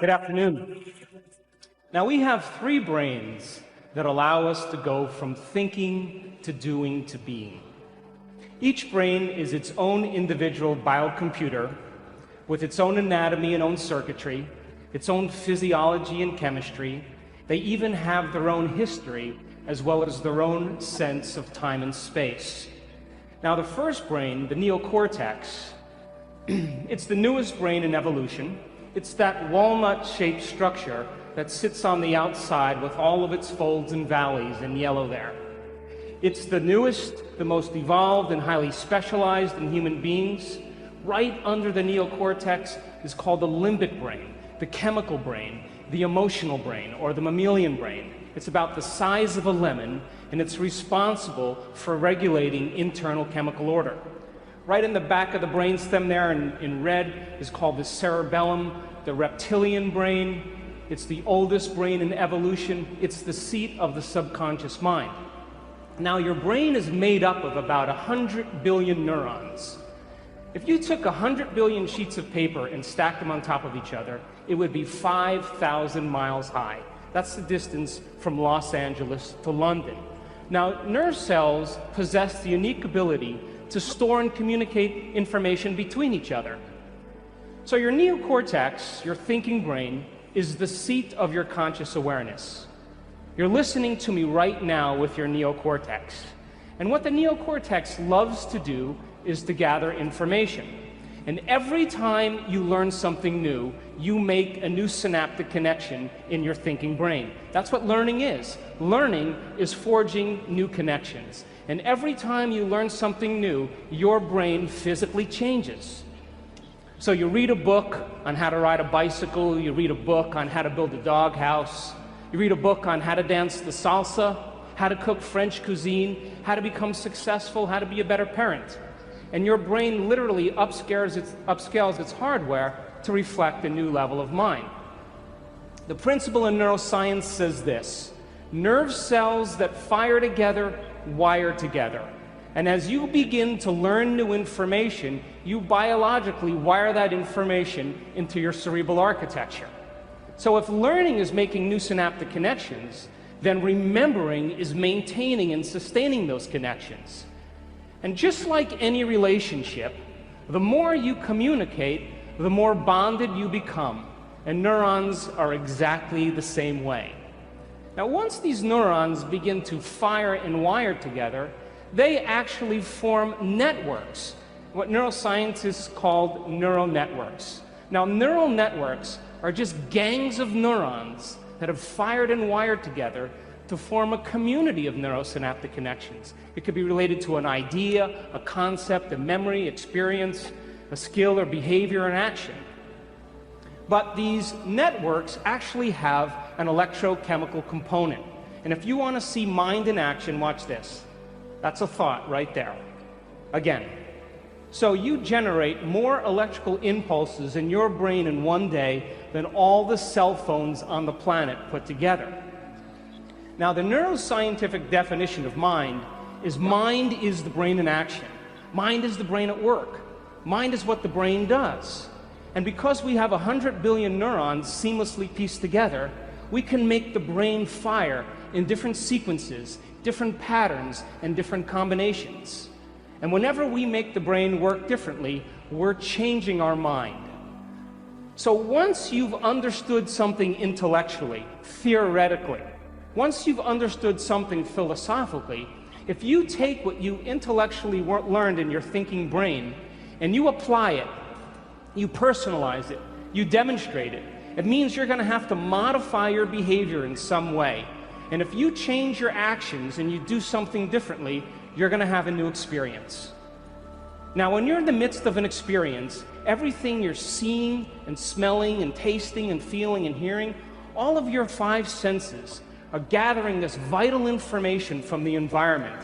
Good afternoon. Now, we have three brains that allow us to go from thinking to doing to being. Each brain is its own individual biocomputer with its own anatomy and own circuitry, its own physiology and chemistry. They even have their own history as well as their own sense of time and space. Now, the first brain, the neocortex, it's the newest brain in evolution. It's that walnut-shaped structure that sits on the outside with all of its folds and valleys in yellow there. It's the newest, the most evolved and highly specialized in human beings. Right under the neocortex is called the limbic brain, the chemical brain, the emotional brain, or the mammalian brain. It's about the size of a lemon, and it's responsible for regulating internal chemical order. Right in the back of the brainstem there in red is called the cerebellum, the reptilian brain. It's the oldest brain in evolution. It's the seat of the subconscious mind. Now, your brain is made up of about 100 billion neurons. If you took 100 billion sheets of paper and stacked them on top of each other, it would be 5,000 miles high. That's the distance from Los Angeles to London. Now, nerve cells possess the unique ability to store and communicate information between each other. So your neocortex, your thinking brain, is the seat of your conscious awareness. You're listening to me right now with your neocortex. And what the neocortex loves to do is to gather information. And every time you learn something new, you make a new synaptic connection in your thinking brain. That's what learning is. Learning is forging new connections. And every time you learn something new, your brain physically changes. So you read a book on how to ride a bicycle, you read a book on how to build a doghouse, you read a book on how to dance the salsa, how to cook French cuisine, how to become successful, how to be a better parent. And your brain literally upscales its hardware to reflect a new level of mind. The principle in neuroscience says this: nerve cells that fire together wire together. And as you begin to learn new information, you biologically wire that information into your cerebral architecture. So if learning is making new synaptic connections, then remembering is maintaining and sustaining those connections. And just like any relationship, the more you communicate, the more bonded you become. And neurons are exactly the same way. Now, once these neurons begin to fire and wire together, they actually form networks, what neuroscientists call neural networks. Now, neural networks are just gangs of neurons that have fired and wired together to form a community of neurosynaptic connections. It could be related to an idea, a concept, a memory, experience, a skill or behavior and action. But these networks actually have an electrochemical component. And if you want to see mind in action, watch this. That's a thought right there. Again. So you generate more electrical impulses in your brain in one day than all the cell phones on the planet put together. Now, the neuroscientific definition of mind is the brain in action. Mind is the brain at work. Mind is what the brain does. And because we have 100 billion neurons seamlessly pieced together, we can make the brain fire in different sequences, different patterns, and different combinations. And whenever we make the brain work differently, we're changing our mind. So once you've understood something intellectually, theoretically, once you've understood something philosophically, if you take what you intellectually learned in your thinking brain and you apply it, you personalize it, you demonstrate it, it means you're going to have to modify your behavior in some way. And if you change your actions and you do something differently, you're going to have a new experience. Now, when you're in the midst of an experience, everything you're seeing and smelling and tasting and feeling and hearing, all of your five senses are gathering this vital information from the environment.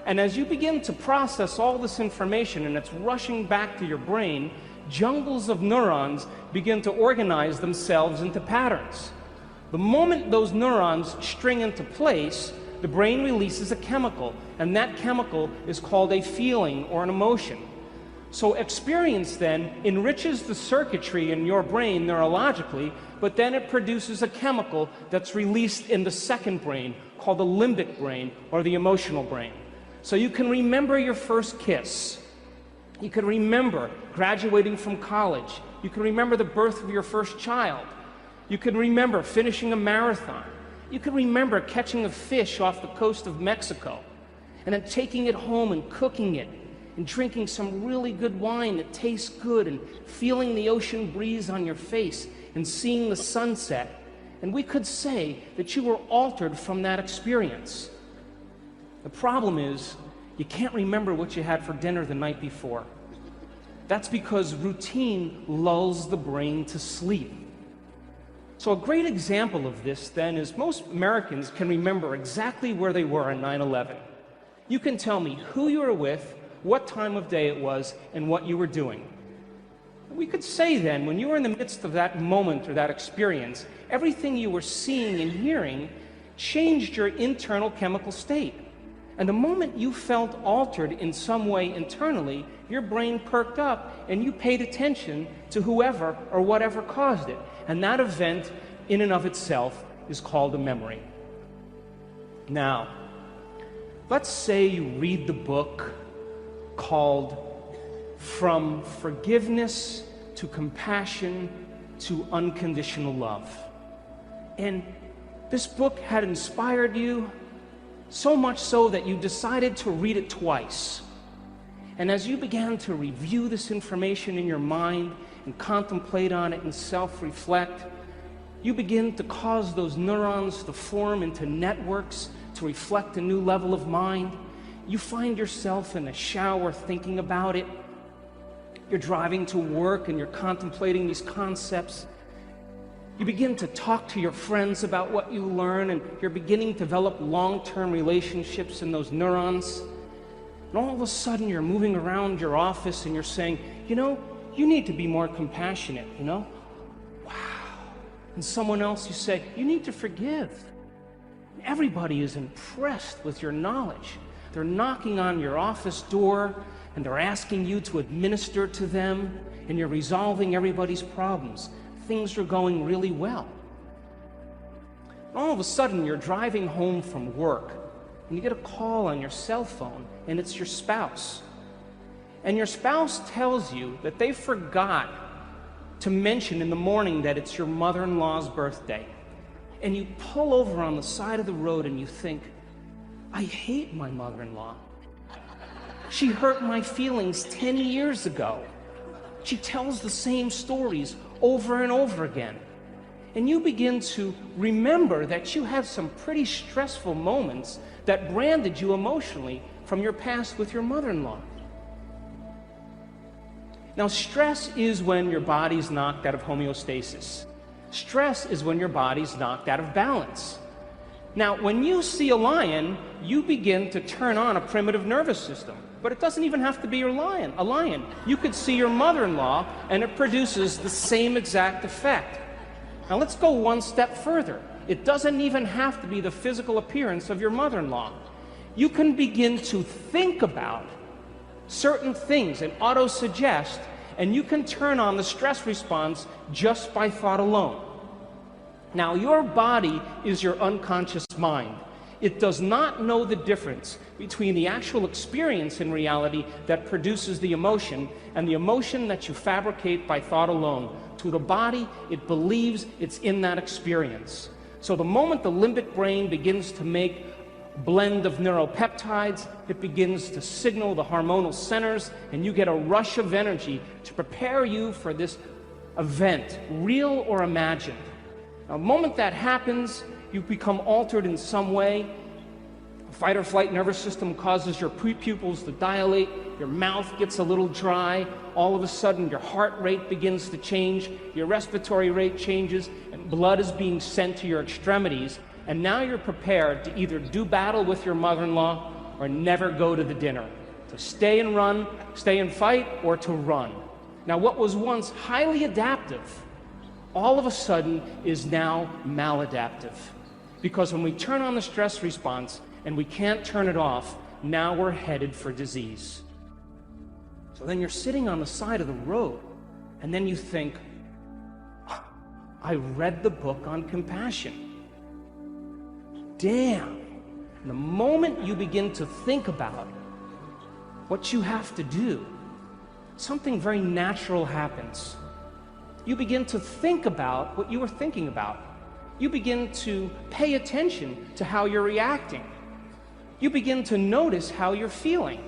And as you begin to process all this information and it's rushing back to your brain, jungles of neurons begin to organize themselves into patterns. The moment those neurons string into place, the brain releases a chemical, and that chemical is called a feeling or an emotion. So experience then enriches the circuitry in your brain neurologically, but then it produces a chemical that's released in the second brain called the limbic brain, or the emotional brain. So you can remember your first kiss. You can remember graduating from college. You can remember the birth of your first child. You can remember finishing a marathon. You can remember catching a fish off the coast of Mexico and then taking it home and cooking it and drinking some really good wine that tastes good and feeling the ocean breeze on your face and seeing the sunset. And we could say that you were altered from that experience. The problem is, you can't remember what you had for dinner the night before. That's because routine lulls the brain to sleep. So a great example of this then is most Americans can remember exactly where they were on 9/11. You can tell me who you were with, what time of day it was, and what you were doing. We could say then, when you were in the midst of that moment or that experience, everything you were seeing and hearing changed your internal chemical state. And the moment you felt altered in some way internally, your brain perked up and you paid attention to whoever or whatever caused it. And that event in and of itself is called a memory. Now, let's say you read the book called From Forgiveness to Compassion to Unconditional Love. And this book had inspired you so much so that you decided to read it twice. And as you began to review this information in your mind and contemplate on it and self-reflect, you begin to cause those neurons to form into networks to reflect a new level of mind. You find yourself in the shower thinking about it. You're driving to work and you're contemplating these concepts. You begin to talk to your friends about what you learn, and you're beginning to develop long-term relationships in those neurons. And all of a sudden you're moving around your office and you're saying, you know, you need to be more compassionate, you know? Wow. And someone else, you say, you need to forgive. Everybody is impressed with your knowledge. They're knocking on your office door and they're asking you to administer to them, and you're resolving everybody's problems. Things are going really well. And all of a sudden, you're driving home from work, and you get a call on your cell phone, and it's your spouse. And your spouse tells you that they forgot to mention in the morning that it's your mother-in-law's birthday. And you pull over on the side of the road and you think, I hate my mother-in-law. She hurt my feelings 10 years ago. She tells the same stories over and over again. And you begin to remember that you had some pretty stressful moments that branded you emotionally from your past with your mother-in-law. Now, stress is when your body's knocked out of homeostasis. Stress is when your body's knocked out of balance. Now, when you see a lion, you begin to turn on a primitive nervous system. But it doesn't even have to be a lion. You could see your mother-in-law, and it produces the same exact effect. Now, let's go one step further. It doesn't even have to be the physical appearance of your mother-in-law. You can begin to think about certain things and auto-suggest, and you can turn on the stress response just by thought alone. Now, your body is your unconscious mind. It does not know the difference between the actual experience in reality that produces the emotion and the emotion that you fabricate by thought alone. To the body, it believes it's in that experience. So the moment the limbic brain begins to make a blend of neuropeptides, it begins to signal the hormonal centers, and you get a rush of energy to prepare you for this event, real or imagined. Now, the moment that happens, you become altered in some way. Fight or flight nervous system causes your pupils to dilate, your mouth gets a little dry, all of a sudden your heart rate begins to change, your respiratory rate changes, and blood is being sent to your extremities, and now you're prepared to either do battle with your mother-in-law or never go to the dinner, to stay and run, stay and fight, or to run. Now, what was once highly adaptive, all of a sudden is now maladaptive. Because when we turn on the stress response and we can't turn it off, now we're headed for disease. So then you're sitting on the side of the road, and then you think, I read the book on compassion. Damn. And the moment you begin to think about what you have to do, something very natural happens. You begin to think about what you were thinking about. You begin to pay attention to how you're reacting. You begin to notice how you're feeling.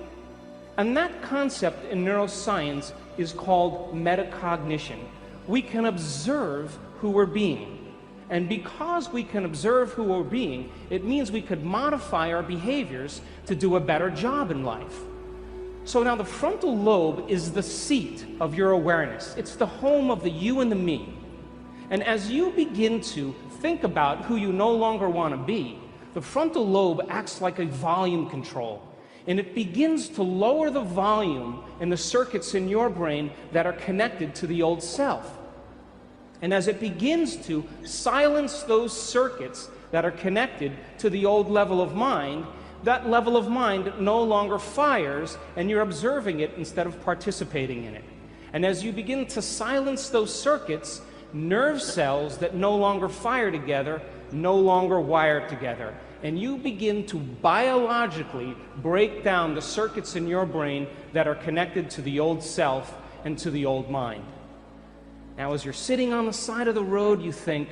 And that concept in neuroscience is called metacognition. We can observe who we're being. And because we can observe who we're being, it means we could modify our behaviors to do a better job in life. So now the frontal lobe is the seat of your awareness. It's the home of the you and the me. And as you begin to think about who you no longer want to be, the frontal lobe acts like a volume control. And it begins to lower the volume in the circuits in your brain that are connected to the old self. And as it begins to silence those circuits that are connected to the old level of mind, that level of mind no longer fires, and you're observing it instead of participating in it. And as you begin to silence those circuits, nerve cells that no longer fire together no longer wire together. And you begin to biologically break down the circuits in your brain that are connected to the old self and to the old mind. Now, as you're sitting on the side of the road, you think,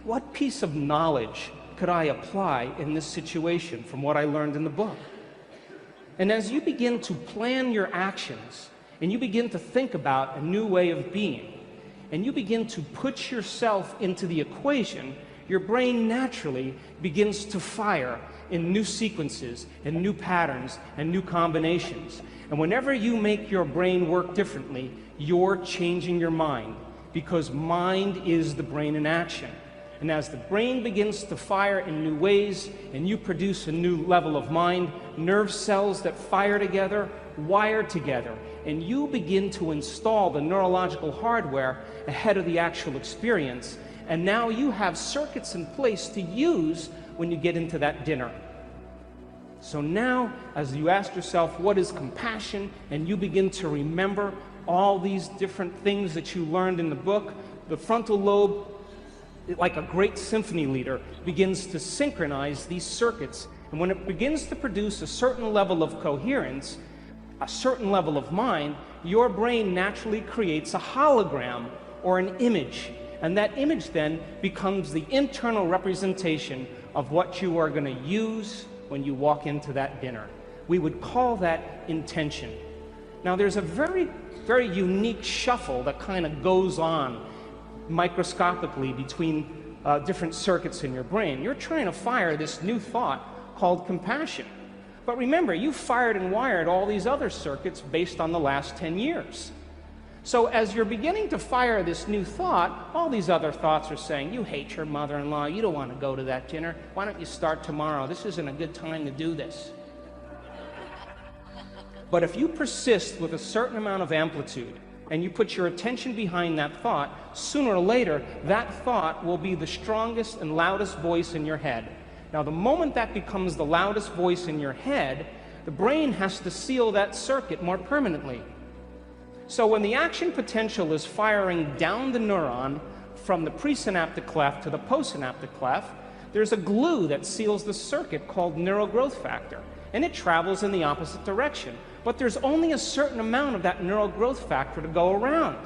what piece of knowledge could I apply in this situation from what I learned in the book? And as you begin to plan your actions, and you begin to think about a new way of being, and you begin to put yourself into the equation, your brain naturally begins to fire in new sequences and new patterns and new combinations. And whenever you make your brain work differently, you're changing your mind, because mind is the brain in action. And as the brain begins to fire in new ways and you produce a new level of mind, nerve cells that fire together wire together, and you begin to install the neurological hardware ahead of the actual experience. And now you have circuits in place to use when you get into that dinner. So now, as you ask yourself, what is compassion? And you begin to remember all these different things that you learned in the book, the frontal lobe, like a great symphony leader, begins to synchronize these circuits. And when it begins to produce a certain level of coherence, a certain level of mind, your brain naturally creates a hologram or an image. And that image then becomes the internal representation of what you are going to use when you walk into that dinner. We would call that intention. Now, there's a very, very unique shuffle that kind of goes on microscopically between different circuits in your brain. You're trying to fire this new thought called compassion. But remember, you fired and wired all these other circuits based on the last 10 years. So as you're beginning to fire this new thought, all these other thoughts are saying, you hate your mother-in-law, you don't want to go to that dinner, why don't you start tomorrow? This isn't a good time to do this. But if you persist with a certain amount of amplitude, and you put your attention behind that thought, sooner or later, that thought will be the strongest and loudest voice in your head. Now, the moment that becomes the loudest voice in your head, the brain has to seal that circuit more permanently. So when the action potential is firing down the neuron from the presynaptic cleft to the postsynaptic cleft, there's a glue that seals the circuit called neural growth factor, and it travels in the opposite direction. But there's only a certain amount of that neural growth factor to go around.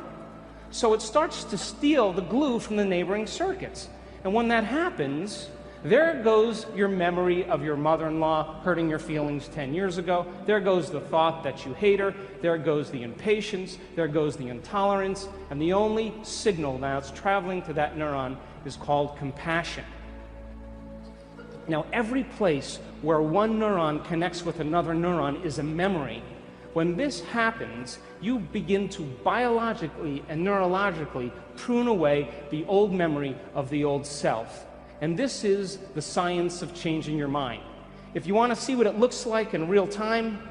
So it starts to steal the glue from the neighboring circuits. And when that happens, there goes your memory of your mother-in-law hurting your feelings 10 years ago. There goes the thought that you hate her. There goes the impatience. There goes the intolerance. And the only signal that's traveling to that neuron is called compassion. Now, every place where one neuron connects with another neuron is a memory. When this happens, you begin to biologically and neurologically prune away the old memory of the old self. And this is the science of changing your mind. If you want to see what it looks like in real time,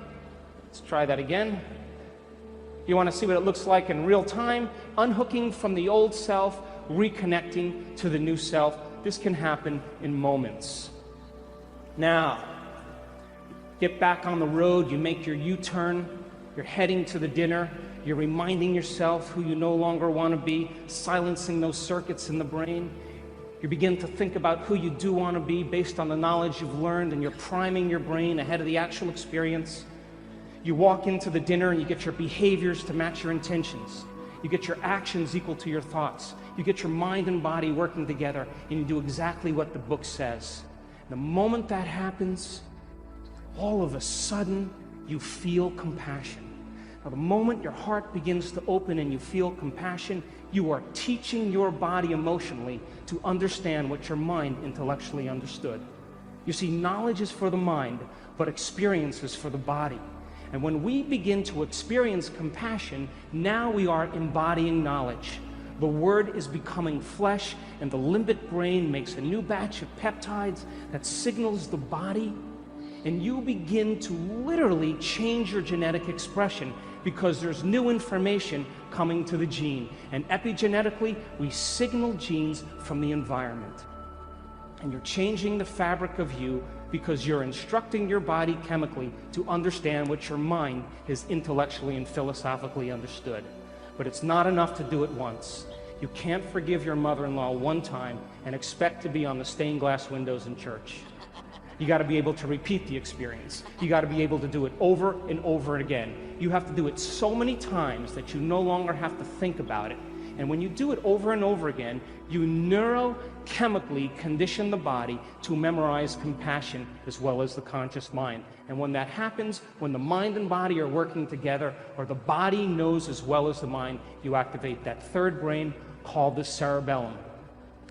let's try that again. You want to see what it looks like in real time, unhooking from the old self, reconnecting to the new self. This can happen in moments. Now, get back on the road, you make your U-turn, You're heading to the dinner. You're reminding yourself who you no longer want to be, silencing those circuits in the brain. You begin to think about who you do want to be based on the knowledge you've learned, and you're priming your brain ahead of the actual experience. You walk into the dinner and you get your behaviors to match your intentions. You get your actions equal to your thoughts. You get your mind and body working together, and you do exactly what the book says. The moment that happens, all of a sudden, you feel compassion. Now, the moment your heart begins to open and you feel compassion, you are teaching your body emotionally to understand what your mind intellectually understood. You see, knowledge is for the mind, but experience is for the body. And when we begin to experience compassion, now we are embodying knowledge. The word is becoming flesh, and the limbic brain makes a new batch of peptides that signals the body, and you begin to literally change your genetic expression because there's new information coming to the gene. And epigenetically, we signal genes from the environment. And you're changing the fabric of you because you're instructing your body chemically to understand what your mind has intellectually and philosophically understood. But it's not enough to do it once. You can't forgive your mother-in-law one time and expect to be on the stained glass windows in church. You got to be able to repeat the experience. You got to be able to do it over and over again. You have to do it so many times that you no longer have to think about it. And when you do it over and over again, you neurochemically condition the body to memorize compassion as well as the conscious mind. And when that happens, when the mind and body are working together, or the body knows as well as the mind, you activate that third brain called the cerebellum,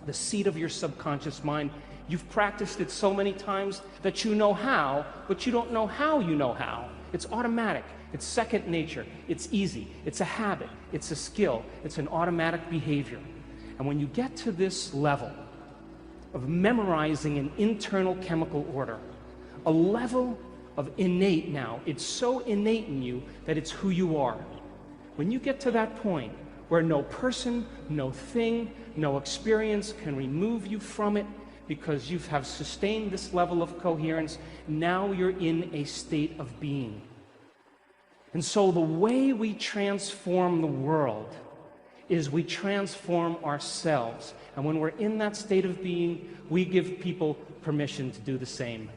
the seat of your subconscious mind. You've practiced it so many times that you know how, but you don't know how you know how. It's automatic. It's second nature. It's easy. It's a habit. It's a skill. It's an automatic behavior. And when you get to this level of memorizing an internal chemical order, a level of innate now, it's so innate in you that it's who you are. When you get to that point where no person, no thing, no experience can remove you from it, because you have sustained this level of coherence, now you're in a state of being. And so the way we transform the world is we transform ourselves. And when we're in that state of being, we give people permission to do the same.